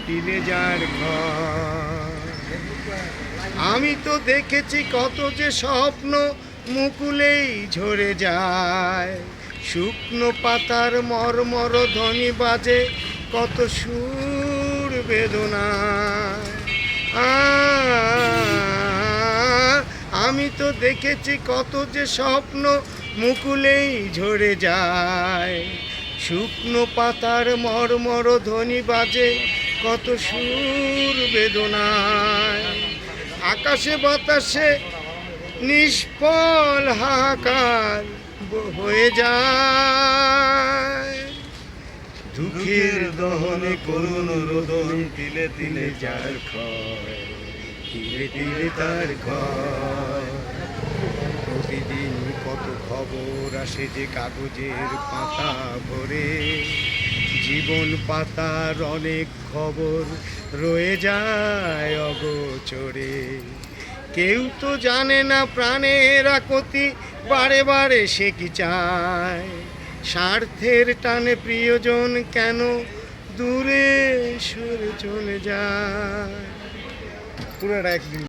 তিলে যার ঘর। আমি তো দেখেছি কত যে স্বপ্ন মুকুলেই ঝরে যায়, শুকনো পাতার মরমর ধ্বনি বাজে কত সুর বেদনা। আমি তো দেখেছি কত যে স্বপ্ন মুকুলেই ঝরে যায়, শুকনো পাতার মরমর ধ্বনি বাজে কত সুর বেদনায়। আকাশে বাতাসে নিষ্ফল হাহাকার হয়ে যায়, দুঃখের দহনে করুণ রোদন তিলে তিলে যার ক্ষয়, তিলে তিলে তার ঘর। প্রতিদিন কত খবর আসে যে কাগজের পাতা ভরে, জীবন পাতার অনেক খবর রয়ে যায় অগোচরে। কেউ তো জানে না প্রাণের আকুতি বারে বারে সে কি চায়, স্বার্থের টানে প্রিয়জন কেন দূরে সরে চলে যায়। পুরোটা একদিন।